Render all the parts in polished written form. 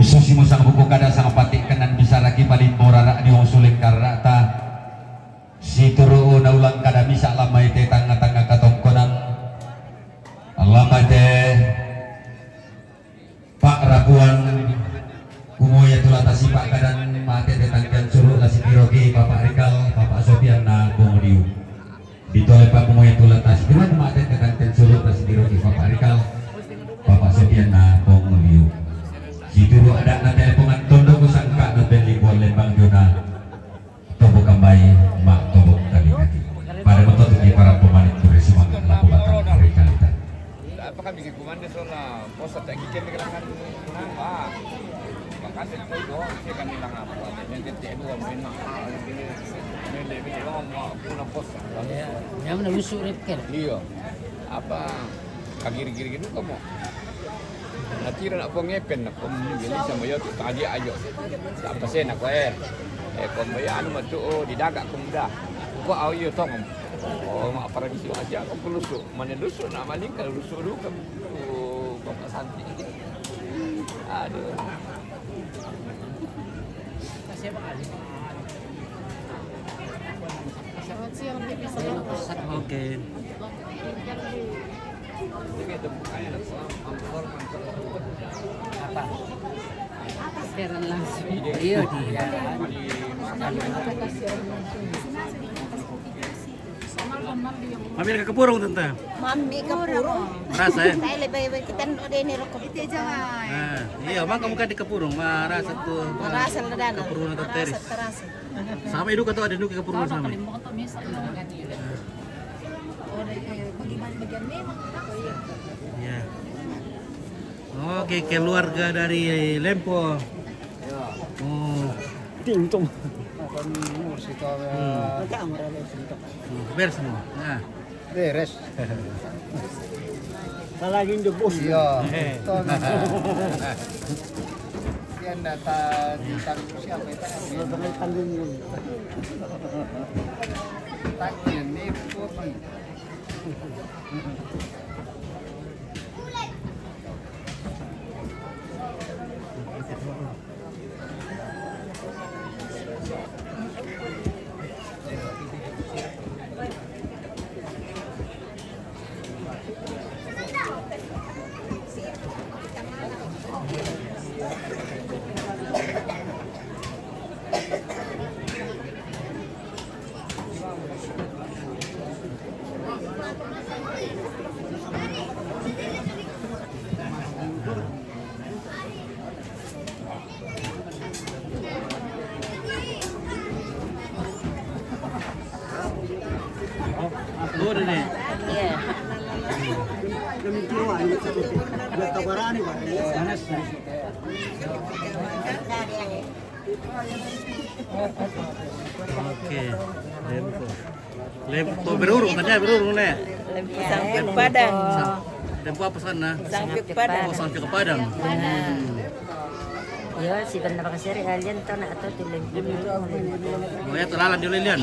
Susi musang buku kada sang patik kenan bisa lagi paling borara di wong suling karata si turu naulang kada bisa lama ite tangga-tangga katongkonan lama ite Pak Raguan kumoya tulata si Pak kadan mate tetanggan suruh lasi pirogi Bapak Rikal Bapak Sofian na Bongodiu ditoleh Pak kumoya tulata si pirogi mate tetanggan suruh lasi pirogi Bapak Rikal Bapak Sofian na Bongodiu Situru ada na teleponan tondo ko sangka na belibon lembang Jona tobo kambay mak tobo kali-kali pada betul di para pemain turis semangat laku batang rekalita apakah bikin komando soalnya posat tak kikin kelangan apa bahkan itu doang sih kan hilang apa yang titik dua main lebih lama punya pos ya mana busuk repkel iya apa kagir-gir gitu kamu natira nak pong ngepen nak pong bili sama yo tadi ayo apa sen nak kom ya anu matu di dagak kemudah ko au yo tong mak para di sini aja ko pelusuk mana lusuk nak maling kalau lusuk dulu kan bapak santi aduh siapa kali Selamat siang, bisa oke apa sekarang langsung iya dia Mampir ke Kepurung tante. Mami Kepurung. Rasa ya? Saya lebih kita udah ini rokok itu jangan. Nah, iya, bang kamu kan di Kepurung, rasa tuh. Rasa ledana. Kepurung atau teris. Terasa. Sama hidup atau ada hidup ke Kepurung sama? Iya. Oke, keluarga dari Lempo. Oh. Tingtung. Beres semua. Nah. Beres. Salah lagi bos. Iya. Yan data tanggung siapa itu? Tanggung. Tanggung ni kopi. Udah nih. Iya. Oke. Lempo. Lempo berurung tadi berurung nih. Lempo Sampik Padang. Lempo apa sana? Sampik Padang. Oh, sampai ke Padang. Yo, si benda pakasiri alien to na ato tilim. Oh ya, telalan di Lilian.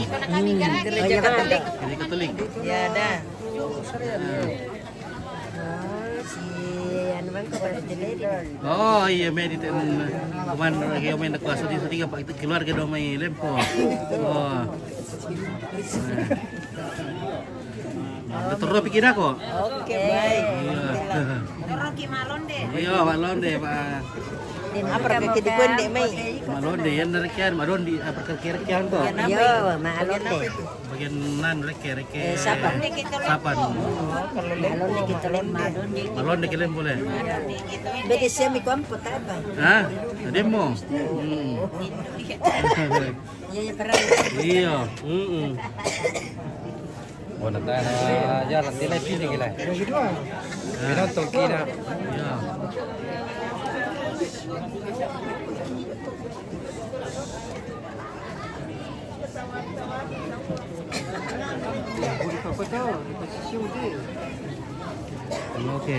Gereja Katolik. Jadi Katolik. Ya ada. Oh, si anu bang ko pala diledi. Oh iya, medit kuman lagi main nak kuasa di tiga pak itu keluarga dong main Lempo. Oh. Betul pikir aku. Oke, baik. Rocky Malonde. Iya, Pak Londe, Pak. Apa ke di Konde mai? Malonde yang dari kian, Malonde apa kira-kira tuh? Yo, Malonde. Bagian nan reke. Sapan. Sapan. Malonde kita lembah. Malonde kirim boleh. Bede siya mi kompo taba. Hah? Tadi mo. Iya, parang Iya. oh nanti jalan di live ini gila binatang kina Iya. Oke.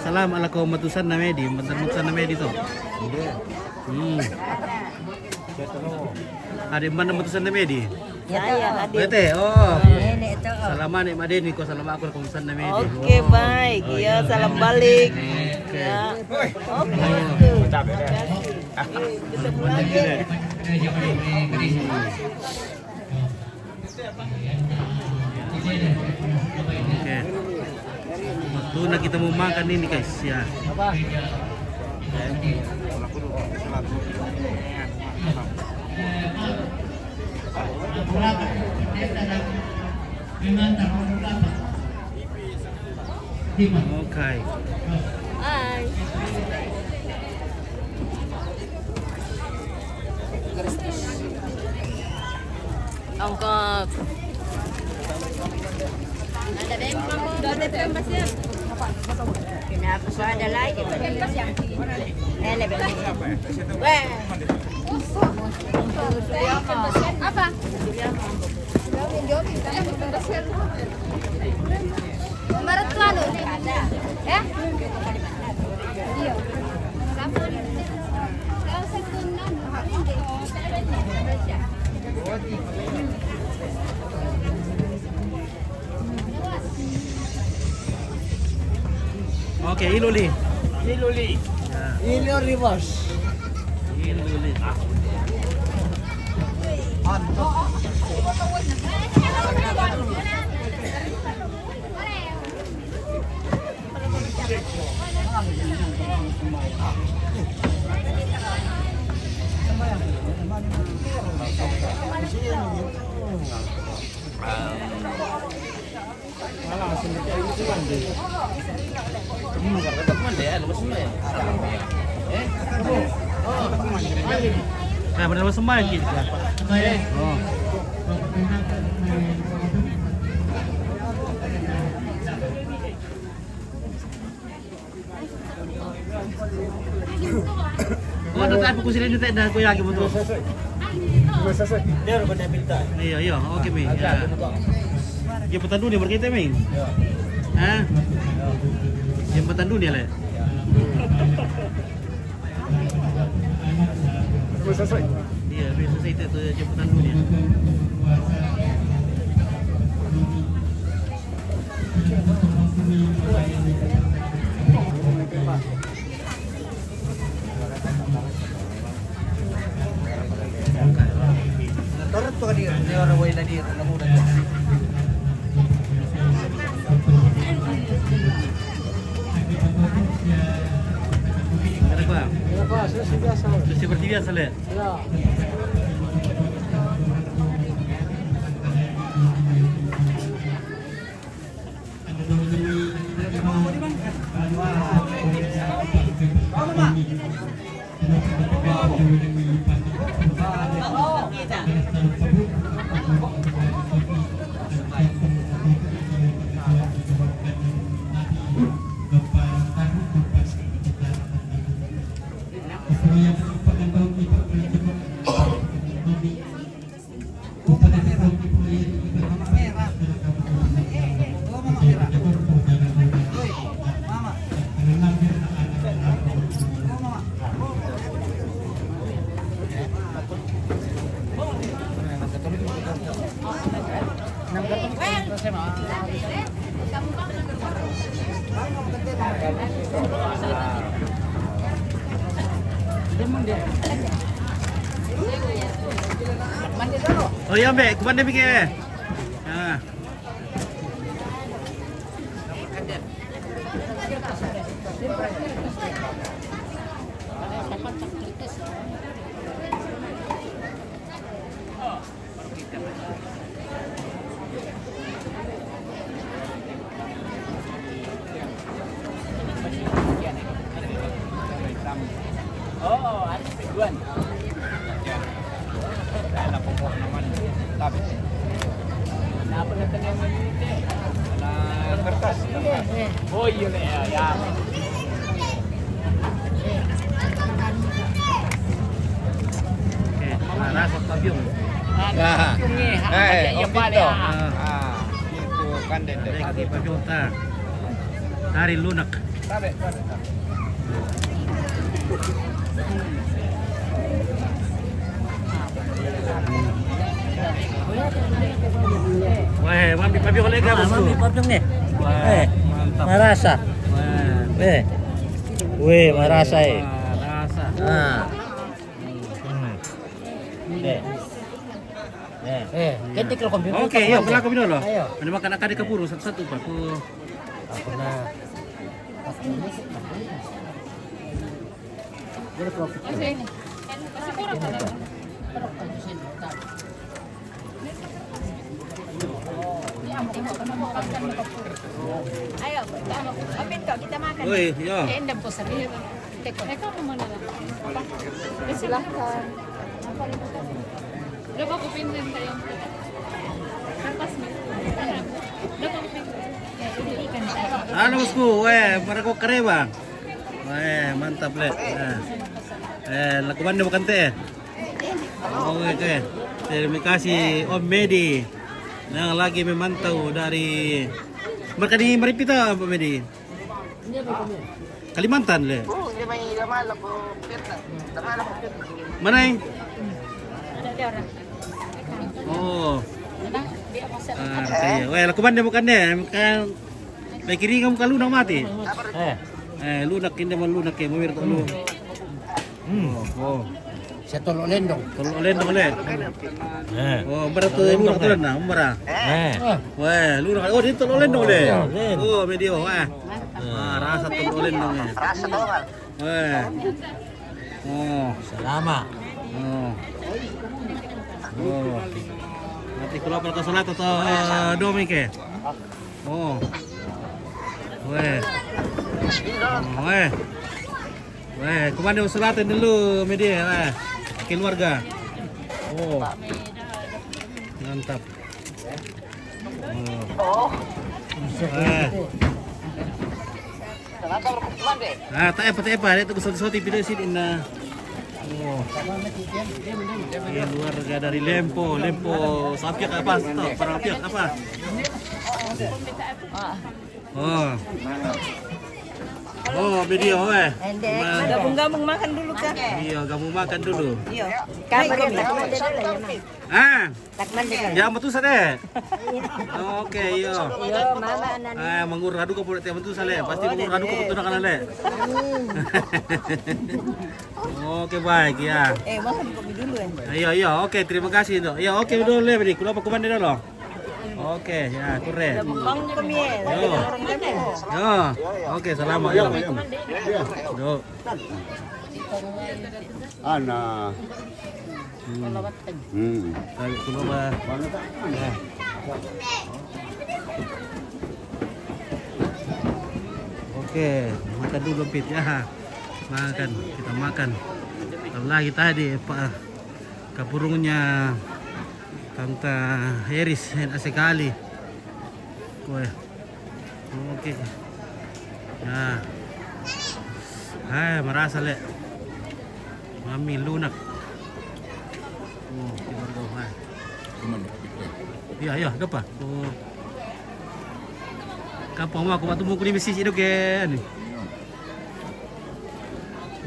Salam ala kaum matusan na medi, mantan na medi to. Ada mana matusan na medi? ya, Ada. Bete, oh. ini itu Salaman ni Madin ko salamat ako kung saan na Medi. Oke, baik. Ya, salam balik. Oke. Ya. Oke. Capek deh. Ketemu lagi. Oke. Waktu na kita mau makan ini guys ya. Oke. Hai. Angkat. Kenapa so ada lagi? Lebih Weh. Apa? Kemarin tuh anu, ya? Iya. Oke, Iluli. Iluli. Ini reverse. Iluli. Nah, benar semua gitu. Oh. Oh, ada apa ku sini dah aku yakin betul. Dia udah minta. Iya, iya, oke Mi. Ya. Jembatan dunia berkaitan Mi. Hah? Jembatan dunia le. Iya, biasa itu jembatan dunia. Turut pa dia, dia orang way na dia, namu na. Kenapa? Kenapa? Sudah biasa. Seperti biasa le. Ya. Oh iya Mbak, kemana mikir? Nah. Oh, ada tujuan. Ada pokok naman. Tapi apa katanya ini? Nah, kertas. Oh iya ya. Oke, rasa tabiung. Nah, yang itu. Ah. Itu kan Dari Pajota. Dari lunak. Tabe. Weh, mami oleh ka bosku. Mami potong nih. Wah, mantap. Marasa. Wah, Weh, marasa rasa. Ketik lo komputer. Oke, yuk berlaku dulu. Ayo. Ini makan akade keburu satu-satu Pak. Aku nah. Ayo, Opin kok kita makan. Woi, yo. Endam ko sabihin. Teko, ikaw mo muna lang. Silahkan. Dapat ko pinrin tayo. Kapas mo. Dapat ko pinrin. Halo bosku, weh, para kau kere bang. Weh, mantap le. Lakukan dia bukan teh. Oke. Terima kasih Om Medi yang lagi memantau dari mereka di Maripita Pak Medi. Kalimantan le. Mana yang? Oh. Weh, lakukan dia bukan deh. Kan baik kiri kamu kalau lunak mati. Lunak ini mau lunak ya, mau mirip lu. Oh. Saya tolong lendong. Tolong lendong le. Oh, berat tuh lunak tuh nah, umrah. Weh, lunak. Oh, dia tolong lendong le. Oh, medio. Rasa tolong lendong ya. Rasa doang. Weh. Oh, Selama. Oh. Nanti kalau apa salat atau domi ke? Oh. Weh. Weh, kemana salatin dulu media, weh. Keluarga. Oh. Mantap. Oh. Tak apa, dia tuh sesuatu video sini na. Oh. Keluarga dari Lempo Sapiak apa? Tahu perang Sapiak apa? Oh, video weh. Gabung-gabung makan dulu kah? Iya, kamu makan dulu. Iya. Kamu takman dulu ya, Ma. Takman dulu. Ya betul sadeh. Oke, iya. Iya, mama anak. Mengur radu ko pulot betul sale. Pasti mengur radu ko betul na kanale. Oke, baik ya. Makan kopi dulu ya. Iya, oke, terima kasih, Dok. Iya, oke dulu le, Bedi. Kulo pa kumande dulu. Oke, ya, keren. Bang kemiel. Orang demo. Yo, oke, selamat yo. Yo. Ana. Tayo kulo ba? Oke, makan dulu Pit ya. Makan, kita makan. Lagi tadi Pak kapurungnya Tante Heris enak sekali. Kue. Oke. Nah. Hai, merasa le. Mami lunak. Oh, keluarga. Hai. Iya, apa? Oh. Kampung aku waktu mau kulit besi itu kan.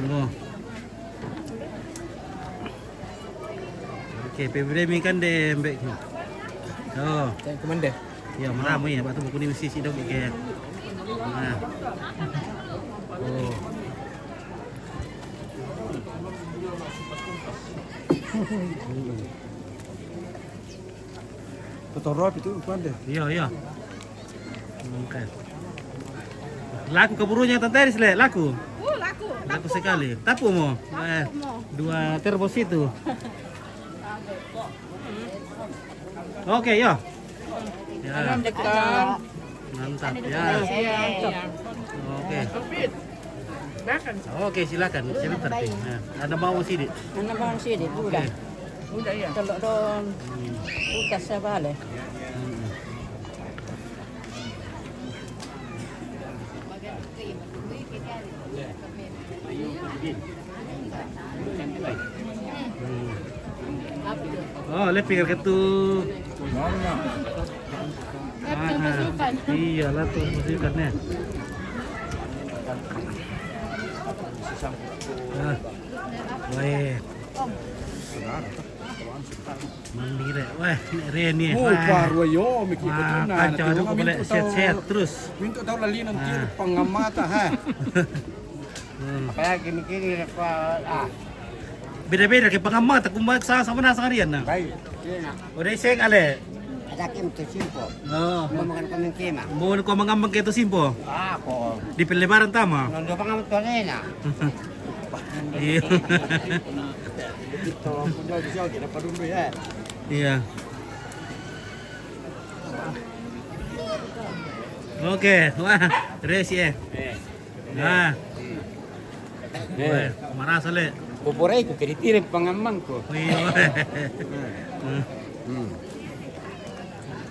Oh. Oke, PBB kan deh, mbak. Oh, Saya komanda. ya meramu ya, waktu mau kulit besi itu kan. Nah. Oh. Petorop itu komanda. Iya. Oke. Laku keburunya Tante Eris le, laku. Laku. Laku sekali. Tapu mo. Dua terbos itu. Oke, yo. Ya. Mantap ya. Oke. Oke, silakan. Sebentar. Nah, ada mau sini. Anak bang sini, udah. Udah ya. Kalau don utas saya balik. Oh, leping kartu. Iya lah tuh musikannya. Weh. Mandiri. Wah, nek Reni. Oh, baru yo mikir Wah, betul nah. kacau tu boleh sehat-sehat terus. Minta tahu lali nanti pengamata ha. Kaya kini-kini pa Beda-beda kay pangamat kung ba sa mana sa kariyan na. baik. Kina. Uday sing ale. Ada kim tu simpo. Oh, Makan kami kima. mo ko mangambang kay to simpo. Ako. Di pelebaran tama. Nondo pa nga to na. Iya. Ito ko daw siya kita padumbe ya. Iya. Oke, wah, resi Nah. Wah, marasa le. Poporay ko kini pengamang ko. Iya.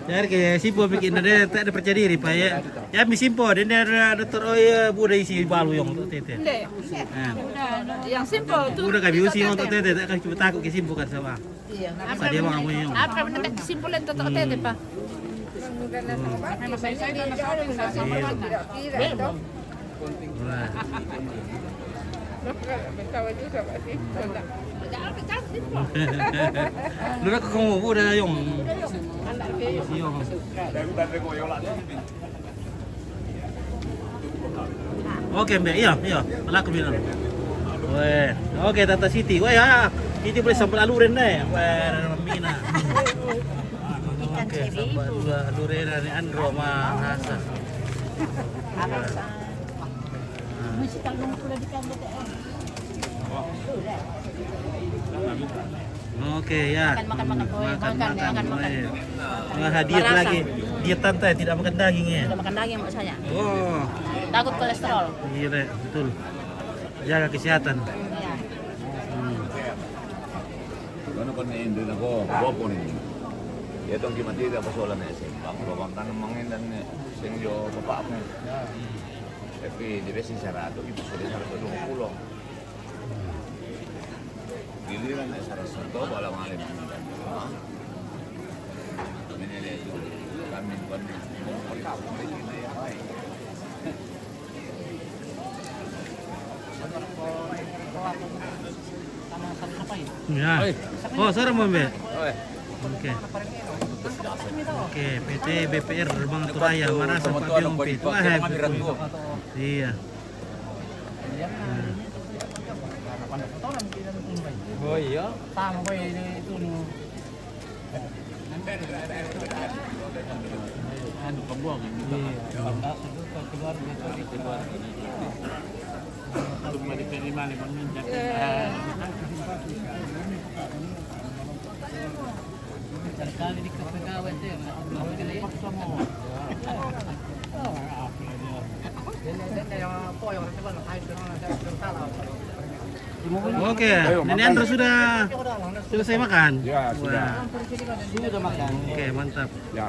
Jadi kayak simpo bikin ada tak ada percaya diri pak ya. Ya mi simpo dan ada dokter budak isi balu yang untuk tete. Hindi. Nah, Yang simple tu. budak kami usi untuk tete tak cuma takut ke simpo kan sama. Apa dia mau yang. Apa benda simple yang totoo tete pa. Wah. Dulu aku kamu budak yang. Yung. Oke mbak, iya, pelaku bilang. Weh, oke Tata Siti, weh ya, Siti boleh sambal aluren deh, weh, Mina. Oke, sambal aluren dari Andro mah Hasa. Oke ya. Makan. Wah, hadiah lagi. Diet tante tidak makan daging ya. Tidak makan daging mbak saya. Oh, Takut kolesterol. iya Rek, betul. Jaga kesehatan. Ano ko na Indo na ko, guwapo ninyo. Itong kimatira pa sola na isin. Bang tanong manginan na sing yo bapa mo. Tapi debe sin sarado, ito sulit sarado ng kulong. Giliran na sarado to, wala mga limang. Kami nila ito. Kami ko na. Ya. Oh, sarap mo mbak. Oy. Oke. Oke, PT BPR Bang Turaya Marasa Pak Piompit. Wah, betul. Iya. Oh iya. Sama ko itu no. Ano pagbuang ini. Keluar keluar. Cuma diterima nih peminjam. Sekali di kepegawai itu paksa mo. Oke, Nenek Andro sudah selesai makan? Ya, sudah. Sudah makan. Oke, mantap. Ya.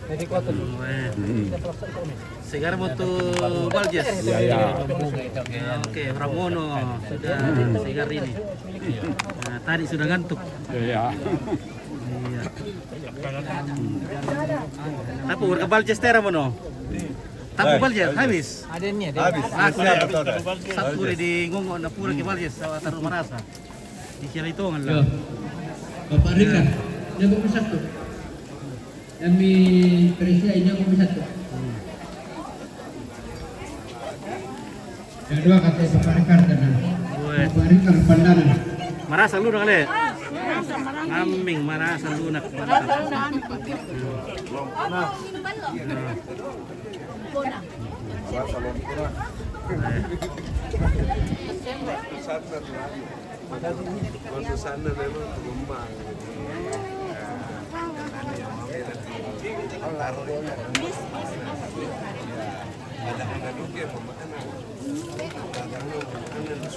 Jadi kotor. Sekarang butuh Baljes. Ya. Oke, Pramono sudah segar ini. Nah, tadi sudah ngantuk. Ya. Iya. Tapi urka Baljes tera mono. Tapi Baljes habis. Adanya dia. Habis. Aku satu di ngongok na pura ke Baljes taruh Marasa. Di sini itu ngan lah. Bapak Rika, jago satu. Kami presiden jago satu. Yang dua kata Bapak Rika dan Bapak Rika pandangan. Marasa lu nak le. Ngambing Marasa lunak.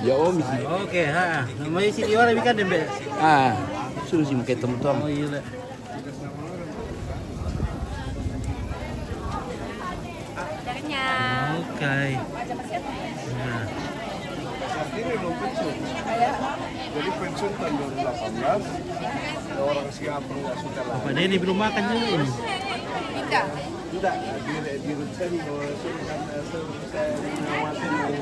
Ya om sih. Oke, ha. Namanya si Diora ikan dembe. Ah, suruh sih mungkin teman-teman. Oh iya. Oke. Nah. Ini belum pensiun. Jadi pensiun tahun 2018. Orang Singapura nggak suka lah. Bapak Denny belum makan juga ini. Tidak, di return bahwa saya mengawasi dari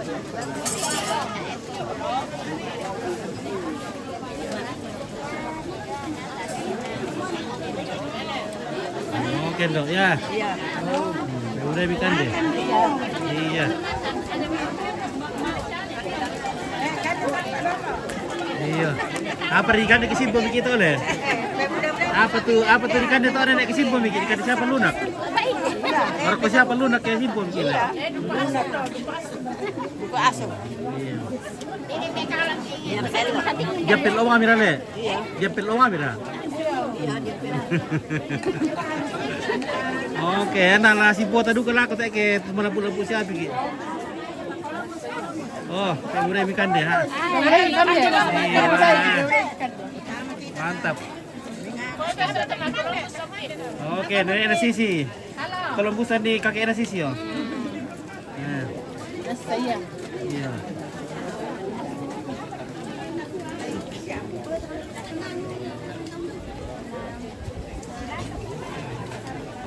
Oke dok ya. Iya. Udah ikan deh. Iya. Iya. Apa ikan di kesimpul begitu oleh? Apa tuh ikan itu ada naik kesimpul bikin ikan siapa lunak? Orang ko siapa lunak ya simpul bikin. Buku asuh. Iya. Japit lo ngambil le. Japit lo ngambil. Oke, enak lah si buat tadi kalau aku tak ke mana pula siapa bikin. Oh, kayak udah ikan deh. Ha? Iya, mantap. Oke, ini ada sisi. Kalau busan di kaki ada sisi oh. Ya. Iya.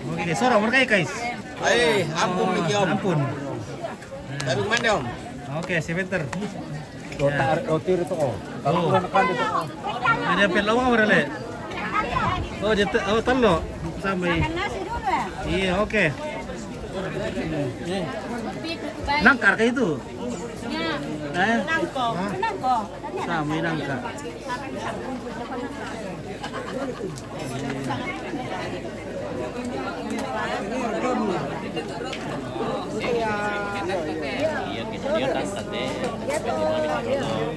Oke, sorong mereka guys. Ampun Miki Om. Ampun. Tapi kemana Om? Oke, sebentar. Rotir itu Om. Kalau kurang nekan itu. Ada pel awak apa le? Oh, jatuh. Oh, telo. Sampai. Iya, oke. Nangkar kayak itu. Nangko. Sama nangkar.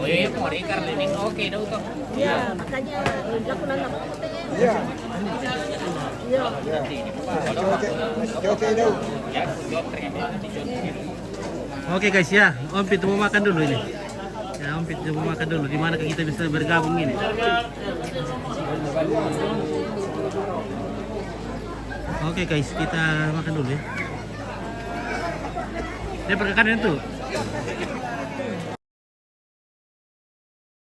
Oh iya, mau ikan ini oke dong tuh. Iya, makanya aku nanya. Iya. Oke guys ya, Om Pit mau makan dulu ini. Ya, Om Pit mau makan dulu. Di mana kita bisa bergabung ini? Oke guys, kita makan dulu ya. Dia pergi kanan tuh.